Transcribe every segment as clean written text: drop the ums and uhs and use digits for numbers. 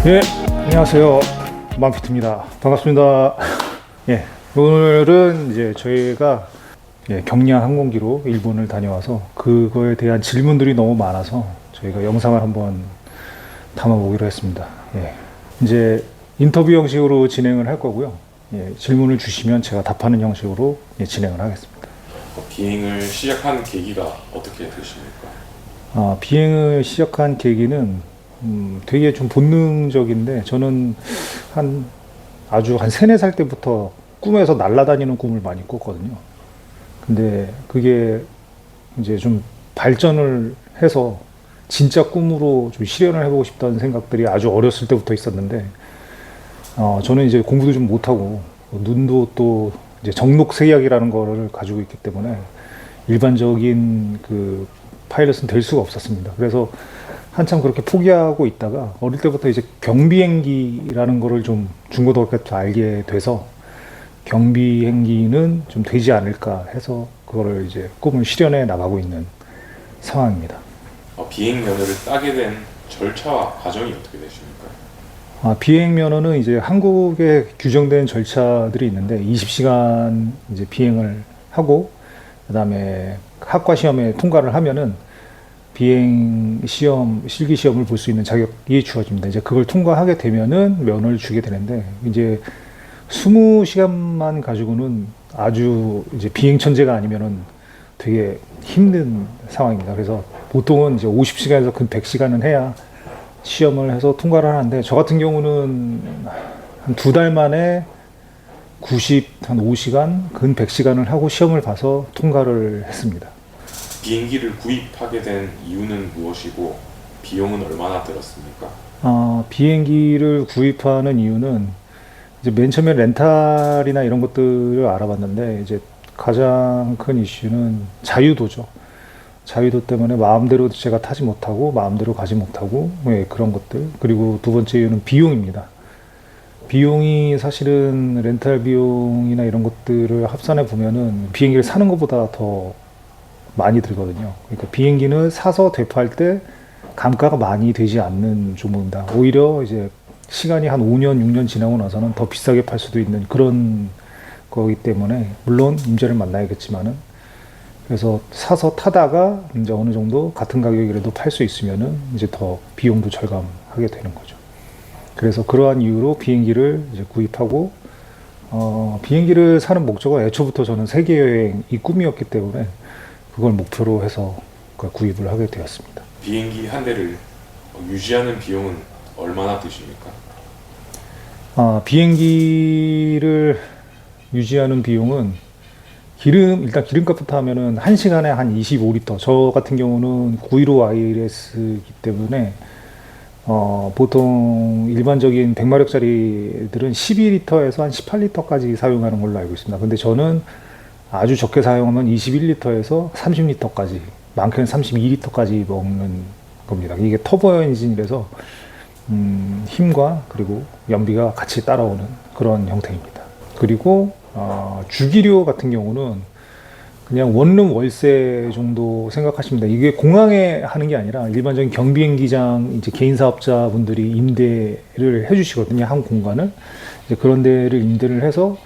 네, 안녕하세요. 만피트입니다. 반갑습니다. 예, 오늘은 이제 저희가 경량 항공기로 일본을 다녀와서 그거에 대한 질문들이 너무 많아서 저희가 영상을 한번 담아보기로 했습니다. 예, 이제 인터뷰 형식으로 진행을 할 거고요. 예, 질문을 주시면 제가 답하는 형식으로 진행을 하겠습니다. 비행을 시작한 계기가 어떻게 되십니까? 비행을 시작한 계기는 되게 좀 본능적인데 저는 아주 한 3, 4살 때부터 꿈에서 날아다니는 꿈을 많이 꿨거든요. 근데 그게 이제 좀 발전을 해서 진짜 꿈으로 좀 실현을 해보고 싶다는 생각들이 아주 어렸을 때부터 있었는데, 저는 이제 공부도 좀 못하고 눈도 또 이제 정록세약이라는 거를 가지고 있기 때문에 일반적인 그 파일럿은 될 수가 없었습니다. 그래서 한참 그렇게 포기하고 있다가 어릴 때부터 이제 경비행기라는 거를 좀 중고등학교 때 알게 돼서 경비행기는 좀 되지 않을까 해서 그거를 이제 꿈을 실현해 나가고 있는 상황입니다. 비행 면허를 따게 된 절차와 과정이 어떻게 되십니까? 비행 면허는 이제 한국에 규정된 절차들이 있는데 20시간 이제 비행을 하고 그다음에 학과 시험에 통과를 하면은 비행 시험, 실기 시험을 볼 수 있는 자격이 주어집니다. 이제 그걸 통과하게 되면은 면허를 주게 되는데, 이제 20시간만 가지고는 아주 이제 비행 천재가 아니면은 되게 힘든 상황입니다. 그래서 보통은 이제 50시간에서 근 100시간은 해야 시험을 해서 통과를 하는데, 저 같은 경우는 한 2달 만에 95시간, 근 100시간을 하고 시험을 봐서 통과를 했습니다. 비행기를 구입하게 된 이유는 무엇이고 비용은 얼마나 들었습니까? 비행기를 구입하는 이유는 이제 맨 처음에 렌탈이나 이런 것들을 알아봤는데, 이제 가장 큰 이슈는 자유도죠. 자유도 때문에 마음대로 제가 타지 못하고 마음대로 가지 못하고 그런 것들. 그리고 두 번째 이유는 비용입니다. 비용이 사실은 렌탈 비용이나 이런 것들을 합산해 보면은 비행기를 사는 것보다 더 많이 들거든요. 그러니까 비행기는 사서 되팔 때 감가가 많이 되지 않는 종목입니다. 오히려 이제 시간이 한 5년, 6년 지나고 나서는 더 비싸게 팔 수도 있는 그런 거기 때문에, 물론 임자를 만나야겠지만은, 그래서 사서 타다가 이제 어느 정도 같은 가격이라도 팔 수 있으면은 이제 더 비용도 절감하게 되는 거죠. 그래서 그러한 이유로 비행기를 이제 구입하고, 비행기를 사는 목적은 애초부터 저는 세계 여행이 꿈이었기 때문에 그걸 목표로 해서 구입을 하게 되었습니다. 비행기 한 대를 유지하는 비용은 얼마나 드십니까? 비행기를 유지하는 비용은 일단 기름값부터 하면은 1시간에 한 25리터. 저 같은 경우는 915 ILS이기 때문에, 보통 일반적인 100마력짜리들은 12리터에서 한 18리터까지 사용하는 걸로 알고 있습니다. 근데 저는 아주 적게 사용하면 21리터에서 30리터까지, 많게는 32리터까지 먹는 겁니다. 이게 터보 엔진이라서 힘과 그리고 연비가 같이 따라오는 그런 형태입니다. 그리고 주기료 같은 경우는 그냥 원룸 월세 정도 생각하시면 됩니다. 이게 공항에 하는 게 아니라 일반적인 경비행기장 이제 개인 사업자분들이 임대를 해주시거든요. 한 공간을. 이제 그런 데를 임대를 해서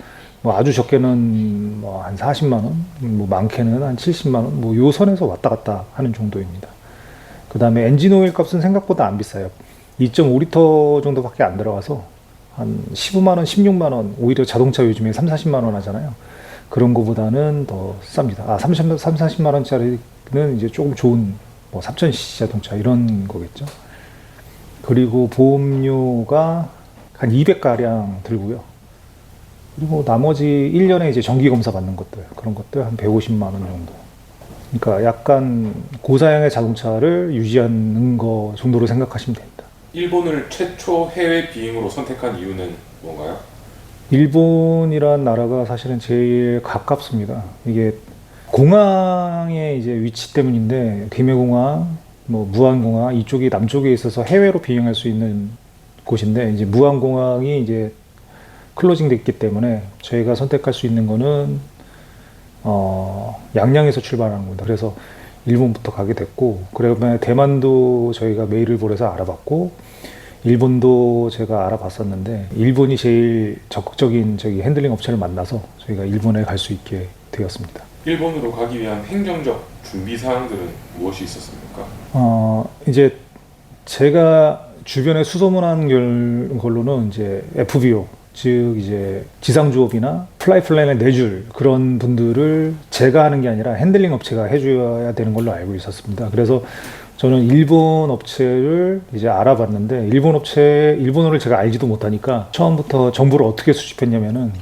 뭐 아주 적게는 뭐 한 40만 원, 뭐 많게는 한 70만 원, 뭐 요 선에서 왔다 갔다 하는 정도입니다. 그 다음에 엔진 오일 값은 생각보다 안 비싸요. 2.5리터 정도밖에 안 들어가서 한 15만 원, 16만 원, 오히려 자동차 요즘에 3, 40만 원 하잖아요. 그런 거보다는 더 쌉니다. 40만 원짜리는 이제 조금 좋은 뭐 3000cc 자동차 이런 거겠죠. 그리고 보험료가 한 200가량 들고요. 그리고 나머지 1년에 이제 정기 검사 받는 것들, 그런 것들 한 150만 원 정도. 그러니까 약간 고사양의 자동차를 유지하는 거 정도로 생각하시면 됩니다. 일본을 최초 해외 비행으로 선택한 이유는 뭔가요? 일본이란 나라가 사실은 제일 가깝습니다. 이게 공항의 이제 위치 때문인데, 김해공항, 뭐 무안공항 이쪽이 남쪽에 있어서 해외로 비행할 수 있는 곳인데, 이제 무안공항이 이제 클로징 됐기 때문에 저희가 선택할 수 있는 거는 양양에서 출발하는 겁니다. 그래서 일본부터 가게 됐고, 그러면 대만도 저희가 메일을 보내서 알아봤고, 일본도 제가 알아봤었는데 일본이 제일 적극적인 저기 핸들링 업체를 만나서 저희가 일본에 갈 수 있게 되었습니다. 일본으로 가기 위한 행정적 준비 사항들은 무엇이 있었습니까? 이제 제가 주변에 수소문한 걸로는 이제 FBO, 즉 이제 지상주업이나 플라이 플랜을 내줄 그런 분들을 제가 하는 게 아니라 핸들링 업체가 해줘야 되는 걸로 알고 있었습니다. 그래서 저는 일본 업체를 이제 알아봤는데 일본어를 제가 알지도 못하니까 처음부터 정보를 어떻게 수집했냐면은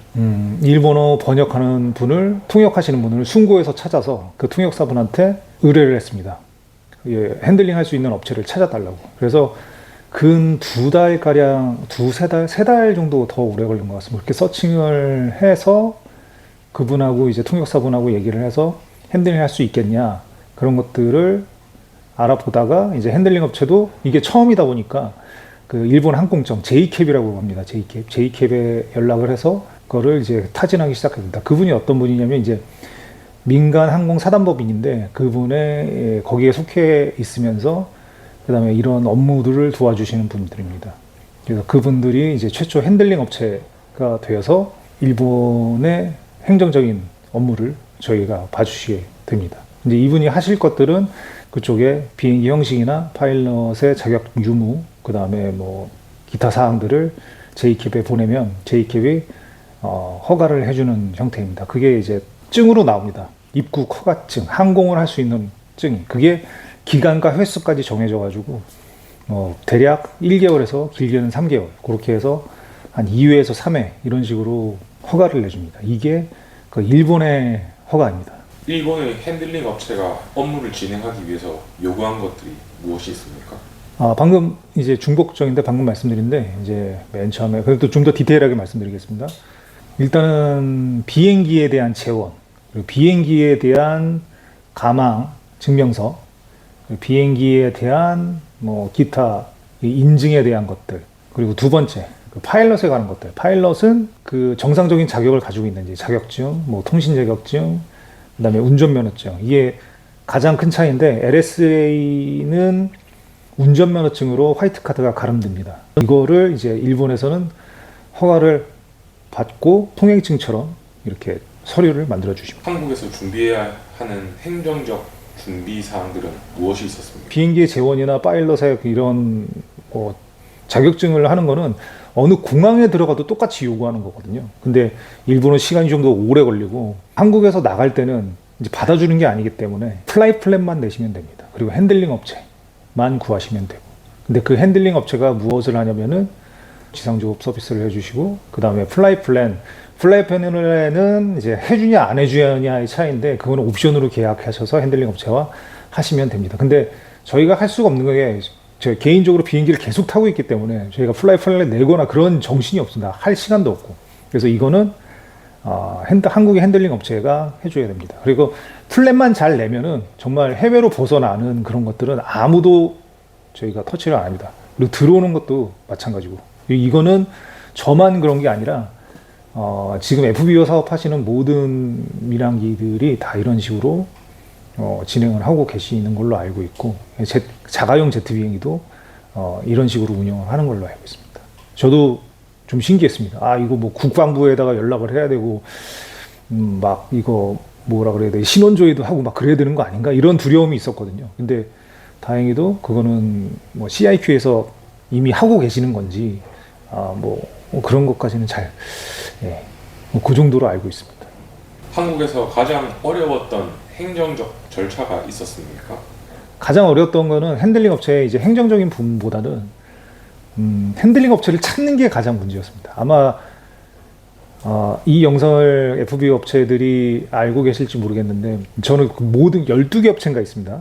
일본어 번역하는 분을 통역하시는 분을 순고에서 찾아서 그 통역사분한테 의뢰를 했습니다. 예, 핸들링 할 수 있는 업체를 찾아달라고. 그래서 근 2달가량, 세 달 정도 더 오래 걸린 것 같습니다. 그렇게 서칭을 해서 그분하고 이제 통역사분하고 얘기를 해서 핸들링 할 수 있겠냐, 그런 것들을 알아보다가 이제 핸들링 업체도 이게 처음이다 보니까 그 일본 항공청 J캡이라고 합니다. J캡에 연락을 해서 그거를 이제 타진하기 시작합니다. 그분이 어떤 분이냐면 이제 민간 항공 사단법인인데 그분의 거기에 속해 있으면서 그다음에 이런 업무들을 도와주시는 분들입니다. 그래서 그분들이 이제 최초 핸들링 업체가 되어서 일본의 행정적인 업무를 저희가 봐주시게 됩니다. 이제 이분이 하실 것들은 그쪽에 비행기 형식이나 파일럿의 자격 유무, 그 다음에 뭐 기타 사항들을 J캡에 보내면 J캡이 허가를 해주는 형태입니다. 그게 이제 증으로 나옵니다. 입국 허가증, 항공을 할 수 있는 증이. 그게 기간과 횟수까지 정해져가지고 대략 1개월에서 길게는 3개월, 그렇게 해서 한 2회에서 3회 이런 식으로 허가를 내줍니다. 이게 그 일본의 허가입니다. 일본의 핸들링 업체가 업무를 진행하기 위해서 요구한 것들이 무엇이 있습니까? 방금 이제 중복적인데 방금 말씀드린데 이제 맨 처음에 그래도 좀 더 디테일하게 말씀드리겠습니다. 일단은 비행기에 대한 재원, 그리고 비행기에 대한 가망 증명서, 그리고 비행기에 대한 뭐 기타 인증에 대한 것들, 그리고 두 번째 그 파일럿에 관한 것들. 파일럿은 그 정상적인 자격을 가지고 있는지 자격증, 뭐 통신 자격증, 그다음에 운전면허증. 이게 가장 큰 차이인데 LSA는 운전면허증으로 화이트 카드가 가름됩니다. 이거를 이제 일본에서는 허가를 받고 통행증처럼 이렇게 서류를 만들어 주십니다. 한국에서 준비해야 하는 행정적 준비 사항들은 무엇이 있었습니까? 비행기의 재원이나 파일럿의 이런 뭐 자격증을 하는 거는 어느 공항에 들어가도 똑같이 요구하는 거거든요. 근데 일본은 시간이 좀 더 오래 걸리고 한국에서 나갈 때는 이제 받아주는 게 아니기 때문에 플라이 플랜만 내시면 됩니다. 그리고 핸들링 업체만 구하시면 되고. 근데 그 핸들링 업체가 무엇을 하냐면은 지상조업 서비스를 해주시고, 그 다음에 플라이 플랜은 이제 해주냐 안 해주냐의 차이인데 그거는 옵션으로 계약하셔서 핸들링 업체와 하시면 됩니다. 근데 저희가 할 수가 없는 게 저 개인적으로 비행기를 계속 타고 있기 때문에 저희가 플라이 플랜을 내거나 그런 정신이 없습니다. 할 시간도 없고. 그래서 이거는 한국의 핸들링 업체가 해줘야 됩니다. 그리고 플랜만 잘 내면은 정말 해외로 벗어나는 그런 것들은 아무도 저희가 터치를 안 합니다. 그리고 들어오는 것도 마찬가지고. 이거는 저만 그런 게 아니라 지금 FBO 사업하시는 모든 밀항기들이 다 이런 식으로 진행을 하고 계시는 걸로 알고 있고, 자가용 제트 비행기도 이런 식으로 운영을 하는 걸로 알고 있습니다. 저도 좀 신기했습니다. 이거 뭐 국방부에다가 연락을 해야 되고, 막 이거 뭐라 그래야 돼, 신원조회도 하고 막 그래야 되는 거 아닌가, 이런 두려움이 있었거든요. 근데 다행히도 그거는 뭐 CIQ에서 이미 하고 계시는 건지 뭐 그런 것까지는 그 정도로 알고 있습니다. 한국에서 가장 어려웠던 행정적 절차가 있었습니까? 가장 어려웠던 거는 핸들링 업체의 이제 행정적인 부분보다는 핸들링 업체를 찾는 게 가장 문제였습니다. 아마 이 영상을 FBO 업체들이 알고 계실지 모르겠는데 저는 모든 12개 업체인가 있습니다.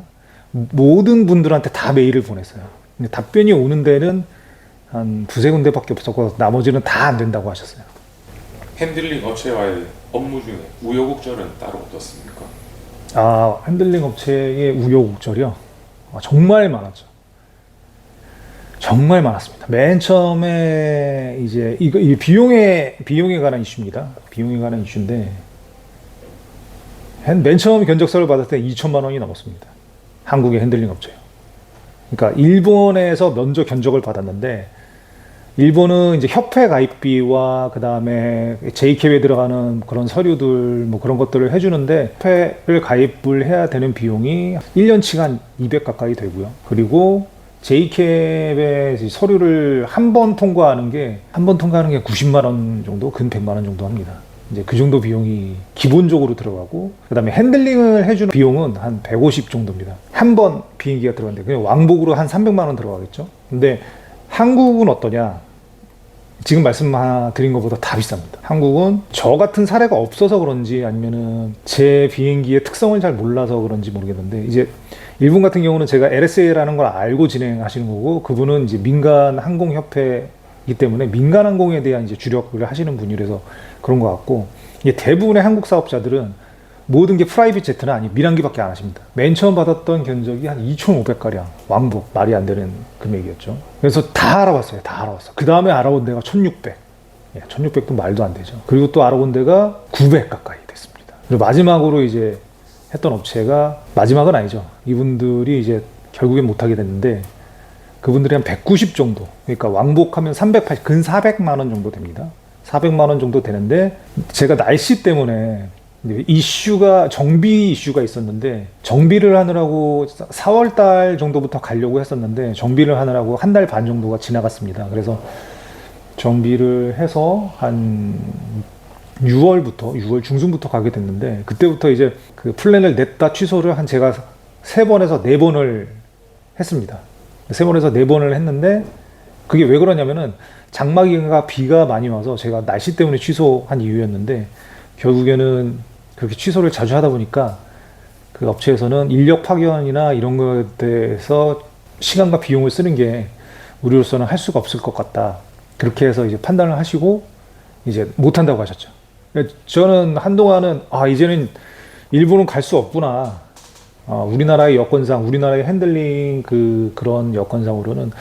모든 분들한테 다 메일을 보냈어요. 근데 답변이 오는 데는 한 두세 군데밖에 없었고 나머지는 다 안 된다고 하셨어요. 핸들링 업체와의 업무 중에 우여곡절은 따로 어떻습니까? 핸들링 업체의 우여곡절이요? 정말 많았죠. 정말 많았습니다. 맨 처음에 이제 이 비용에 관한 이슈입니다. 비용에 관한 이슈인데 맨 처음 견적서를 받을 때 2천만 원이 넘었습니다. 한국의 핸들링 업체요. 그러니까 일본에서 면접 견적을 받았는데 일본은 이제 협회 가입비와 그 다음에 JCAP에 들어가는 그런 서류들 뭐 그런 것들을 해주는데 협회를 가입을 해야 되는 비용이 1년치가 한 200 가까이 되고요. 그리고 JCAP의 서류를 한 번 통과하는 게 90만 원 정도, 근 100만 원 정도 합니다. 이제 그 정도 비용이 기본적으로 들어가고 그 다음에 핸들링을 해주는 비용은 한 150 정도입니다. 한 번 비행기가 들어갔는데 그냥 왕복으로 한 300만 원 들어가겠죠. 근데 한국은 어떠냐? 지금 말씀드린 것보다 다 비쌉니다. 한국은 저 같은 사례가 없어서 그런지 아니면은 제 비행기의 특성을 잘 몰라서 그런지 모르겠는데 이제 일본 같은 경우는 제가 LSA라는 걸 알고 진행하시는 거고 그분은 이제 민간 항공협회이기 때문에 민간 항공에 대한 이제 주력을 하시는 분이라서 그런 것 같고 이게 대부분의 한국 사업자들은 모든 게 프라이빗 제트는 아니 민항기밖에 안 하십니다. 맨 처음 받았던 견적이 한 2,500가량 왕복 말이 안 되는 금액이었죠. 그래서 다 알아봤어요. 다 알아봤어. 그 다음에 알아본 데가 1,600. 1,600도 말도 안 되죠. 그리고 또 알아본 데가 900 가까이 됐습니다. 그리고 마지막으로 이제 했던 업체가 마지막은 아니죠. 이분들이 이제 결국엔 못하게 됐는데 그분들이 한 190 정도. 그러니까 왕복하면 380, 근 400만 원 정도 됩니다. 400만 원 정도 되는데 제가 날씨 때문에 정비 이슈가 있었는데 정비를 하느라고 4월 달 정도부터 가려고 했었는데 정비를 하느라고 한 달 반 정도가 지나갔습니다. 그래서 정비를 해서 한 6월 중순부터 가게 됐는데 그때부터 이제 그 플랜을 냈다 취소를 한 제가 3번에서 4번을 했습니다. 3번에서 4번을 했는데 그게 왜 그러냐면은 장마기가 비가 많이 와서 제가 날씨 때문에 취소한 이유였는데 결국에는 그렇게 취소를 자주 하다 보니까 그 업체에서는 인력 파견이나 이런 것에 대해서 시간과 비용을 쓰는 게 우리로서는 할 수가 없을 것 같다. 그렇게 해서 이제 판단을 하시고 이제 못 한다고 하셨죠. 저는 한동안은 이제는 일본은 갈 수 없구나. 우리나라의 여건상, 우리나라의 핸들링 그런 여건상으로는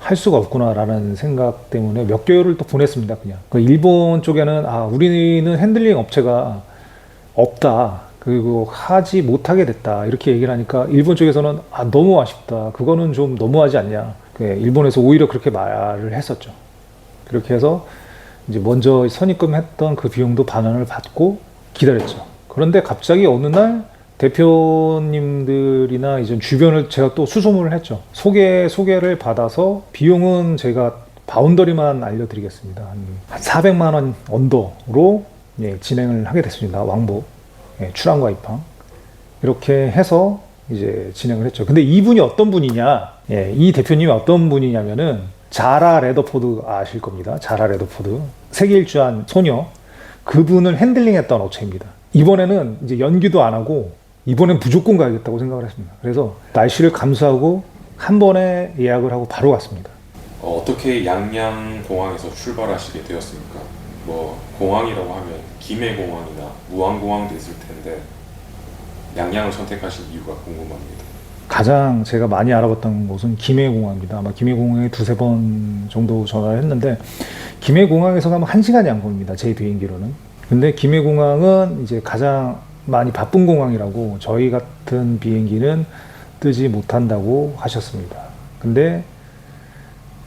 할 수가 없구나라는 생각 때문에 몇 개월을 또 보냈습니다. 그냥 일본 쪽에는 우리는 핸들링 업체가 없다. 그리고 하지 못하게 됐다. 이렇게 얘기를 하니까 일본 쪽에서는 너무 아쉽다. 그거는 좀 너무하지 않냐. 일본에서 오히려 그렇게 말을 했었죠. 그렇게 해서 이제 먼저 선입금했던 그 비용도 반환을 받고 기다렸죠. 그런데 갑자기 어느 날 대표님들이나 이제 주변을 제가 또 수소문을 했죠. 소개를 받아서 비용은 제가 바운더리만 알려드리겠습니다. 한 400만 원 언더로 진행을 하게 됐습니다. 왕복, 출항과 입항. 이렇게 해서 이제 진행을 했죠. 근데 이분이 어떤 분이냐? 이 대표님이 어떤 분이냐면은 자라 레더포드 아실 겁니다. 자라 레더포드. 세계 일주한 소녀. 그분을 핸들링했던 업체입니다. 이번에는 이제 연기도 안 하고 이번엔 무조건 가야겠다고 생각을 했습니다. 그래서 날씨를 감수하고 한 번에 예약을 하고 바로 갔습니다. 어떻게 양양 공항에서 출발하시게 되었습니까? 뭐 공항이라고 하면 김해공항이나 무안공항도 있을 텐데 양양을 선택하신 이유가 궁금합니다. 가장 제가 많이 알아봤던 곳은 김해공항입니다. 아마 김해공항에 2-3번 정도 전화를 했는데 김해공항에서 가면 1시간이 안 걸립니다. 제 비행기로는. 근데 김해공항은 이제 가장 많이 바쁜 공항이라고 저희 같은 비행기는 뜨지 못한다고 하셨습니다. 근데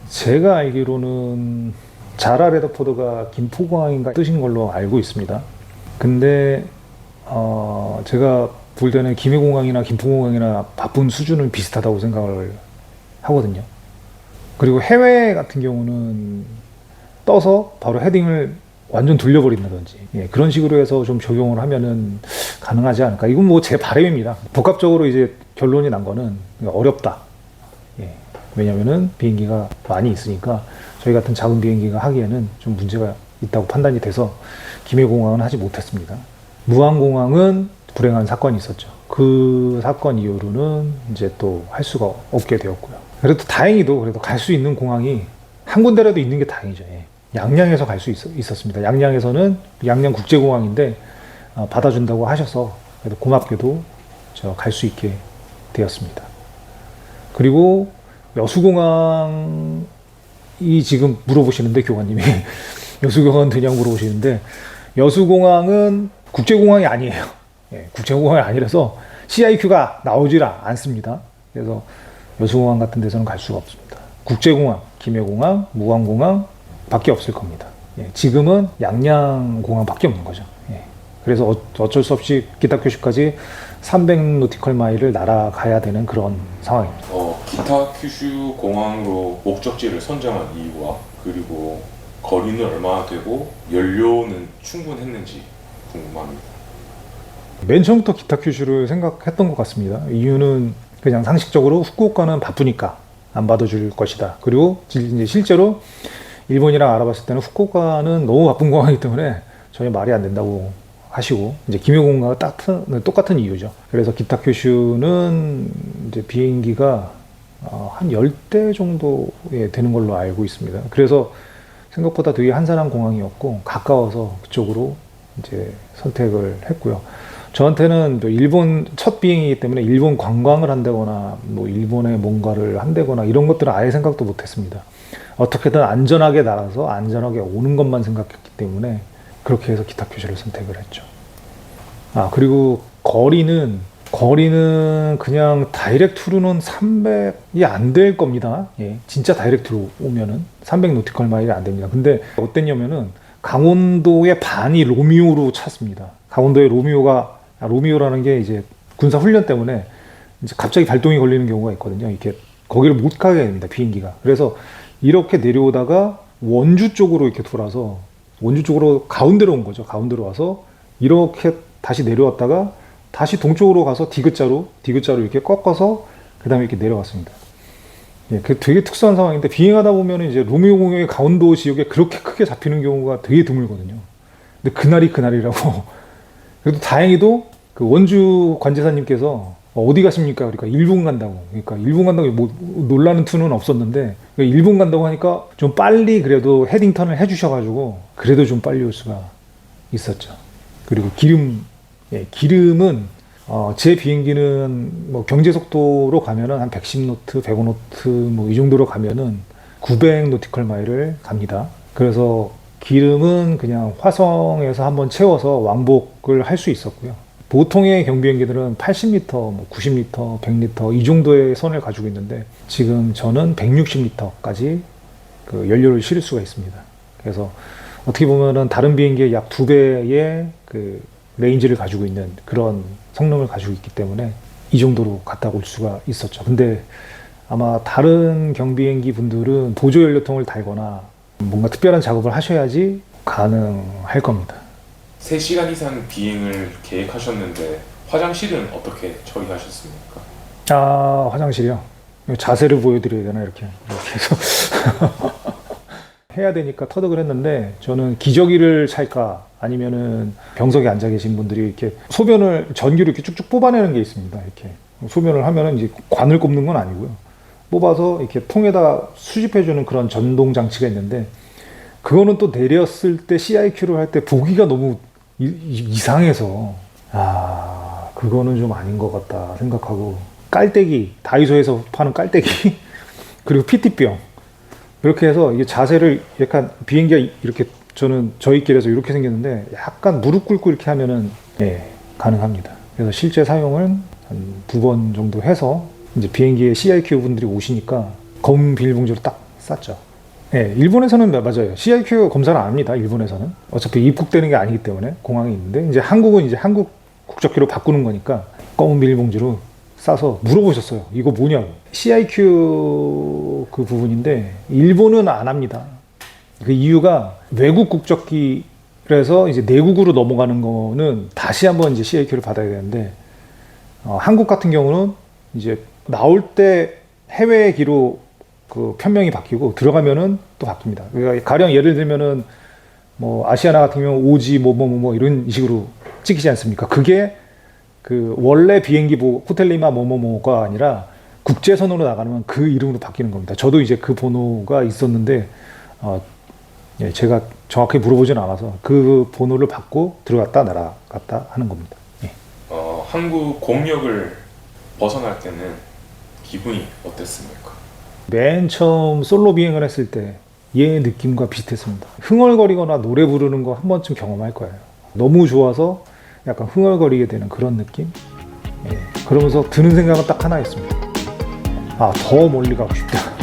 제가 알기로는 자라 레더포드가 김포공항인가 뜨신 걸로 알고 있습니다. 근데 제가 볼 때는 김해공항이나 김포공항이나 바쁜 수준은 비슷하다고 생각을 하거든요. 그리고 해외 같은 경우는 떠서 바로 헤딩을 완전 돌려버린다든지 그런 식으로 해서 좀 적용을 하면은 가능하지 않을까. 이건 뭐 제 바람입니다. 복합적으로 이제 결론이 난 거는 어렵다. 왜냐면은 비행기가 많이 있으니까 저희 같은 작은 비행기가 하기에는 좀 문제가 있다고 판단이 돼서 김해공항은 하지 못했습니다. 무안공항은 불행한 사건이 있었죠. 그 사건 이후로는 이제 또 할 수가 없게 되었고요. 그래도 다행히도 그래도 갈 수 있는 공항이 한 군데라도 있는 게 다행이죠. 양양에서 갈 수 있었습니다. 양양에서는 양양국제공항인데 받아준다고 하셔서 그래도 고맙게도 저 갈 수 있게 되었습니다. 그리고 여수공항이 지금 물어보시는데 교관님이 여수공항은 되냐고 물어보시는데 여수공항은 국제공항이 아니에요. 국제공항이 아니라서 CIQ가 나오질 않습니다. 그래서 여수공항 같은 데서는 갈 수가 없습니다. 국제공항, 김해공항, 무안공항 밖에 없을 겁니다. 예, 지금은 양양공항밖에 없는 거죠. 예, 그래서 어쩔 수 없이 기타 큐슈까지 300 노티컬 마일을 날아가야 되는 그런 상황입니다. 기타 큐슈 공항으로 목적지를 선정한 이유와 그리고 거리는 얼마나 되고 연료는 충분했는지 궁금합니다. 맨 처음부터 기타 큐슈를 생각했던 것 같습니다. 이유는 그냥 상식적으로 후쿠오카는 바쁘니까 안 받아줄 것이다. 그리고 이제 실제로 일본이랑 알아봤을 때는 후쿠오카는 너무 바쁜 공항이기 때문에 전혀 말이 안 된다고 하시고, 이제 김해공항과 똑같은 이유죠. 그래서 기타 큐슈는 이제 비행기가 한 10대 정도에 되는 걸로 알고 있습니다. 그래서 생각보다 되게 한산한 공항이었고 가까워서 그쪽으로 이제 선택을 했고요. 저한테는 일본 첫 비행이기 때문에 일본 관광을 한다거나 뭐 일본에 뭔가를 한다거나 이런 것들은 아예 생각도 못했습니다. 어떻게든 안전하게 날아서 안전하게 오는 것만 생각했기 때문에 그렇게 해서 기타 큐슈를 선택을 했죠. 그리고 거리는 그냥 다이렉트로는 300이 안 될 겁니다. 예, 진짜 다이렉트로 오면은 300 노티컬 마일이 안 됩니다. 근데 어땠냐면은 강원도의 반이 로미오로 찼습니다. 강원도의 로미오라는 게 이제 군사 훈련 때문에 이제 갑자기 발동이 걸리는 경우가 있거든요. 이렇게 거기를 못 가게 됩니다. 비행기가. 그래서 이렇게 내려오다가 원주 쪽으로 이렇게 돌아서 원주 쪽으로 가운데로 온 거죠. 가운데로 와서 이렇게 다시 내려왔다가 다시 동쪽으로 가서 디귿자로 이렇게 꺾어서 그 다음에 이렇게 내려왔습니다. 예, 그 되게 특수한 상황인데 비행하다 보면 이제 로미오 공항의 강원도 지역에 그렇게 크게 잡히는 경우가 되게 드물거든요. 근데 그날이 그날이라고. 그래도 다행히도 그 원주 관제사님께서 어디 가십니까? 그러니까 일본 간다고. 그러니까 일본 간다고 뭐 놀라는 투는 없었는데 일본 간다고 하니까 좀 빨리 그래도 헤딩턴을 해주셔가지고 그래도 좀 빨리 올 수가 있었죠. 그리고 기름은 제 비행기는 뭐 경제 속도로 가면은 한 110노트, 105노트 뭐 이 정도로 가면은 900 노티컬 마일을 갑니다. 그래서 기름은 그냥 화성에서 한번 채워서 왕복을 할 수 있었고요. 보통의 경비행기들은 80m, 뭐 90m, 100m 이 정도의 선을 가지고 있는데 지금 저는 160m까지 그 연료를 실을 수가 있습니다. 그래서 어떻게 보면은 다른 비행기의 약 2배의 그 레인지를 가지고 있는 그런 성능을 가지고 있기 때문에 이 정도로 갔다 올 수가 있었죠. 근데 아마 다른 경비행기 분들은 보조 연료통을 달거나 뭔가 특별한 작업을 하셔야지 가능할 겁니다. 3시간 이상 비행을 계획하셨는데 화장실은 어떻게 처리하셨습니까? 화장실이요? 자세를 보여드려야 되나 이렇게 해서 해야 되니까 터득을 했는데 저는 기저귀를 찰까 아니면은 병석에 앉아 계신 분들이 이렇게 소변을 전기로 이렇게 쭉쭉 뽑아내는 게 있습니다. 이렇게 소변을 하면은 이제 관을 꼽는 건 아니고요. 뽑아서 이렇게 통에다 수집해주는 그런 전동 장치가 있는데 그거는 또 내렸을 때 CIQ를 할 때 보기가 너무 이상해서 그거는 좀 아닌 것 같다 생각하고 깔때기, 다이소에서 파는 깔때기 그리고 PT병 이렇게 해서 이게 자세를 약간 비행기가 이렇게 저희끼리서 이렇게 생겼는데 약간 무릎 꿇고 이렇게 하면은 가능합니다. 그래서 실제 사용은 한 2번 정도 해서 이제 비행기에 CIQ 분들이 오시니까 검은 비닐봉지로 딱 쌌죠. 일본에서는 맞아요. CIQ 검사를 안 합니다. 일본에서는 어차피 입국되는 게 아니기 때문에 공항에 있는데 이제 한국은 이제 한국 국적기로 바꾸는 거니까 검은 비닐봉지로 싸서 물어보셨어요. 이거 뭐냐고. CIQ 그 부분인데 일본은 안 합니다. 그 이유가 외국 국적기라서 이제 내국으로 넘어가는 거는 다시 한번 이제 CIQ를 받아야 되는데 한국 같은 경우는 이제 나올 때 해외기로 그 편명이 바뀌고 들어가면은 또 바뀝니다. 그러니까 가령 예를 들면은 뭐 아시아나 같은 경우 오지 뭐 이런 식으로 찍히지 않습니까? 그게 그 원래 비행기 호텔리마 뭐가 아니라 국제선으로 나가면 그 이름으로 바뀌는 겁니다. 저도 이제 그 번호가 있었는데 제가 정확히 물어보진 않아서 그 번호를 받고 들어갔다 날아갔다 하는 겁니다. 한국 공역을 벗어날 때는 기분이 어땠습니까? 맨 처음 솔로 비행을 했을 때 얘 느낌과 비슷했습니다. 흥얼거리거나 노래 부르는 거 한 번쯤 경험할 거예요. 너무 좋아서 약간 흥얼거리게 되는 그런 느낌? 그러면서 드는 생각은 딱 하나였습니다. 더 멀리 가고 싶다.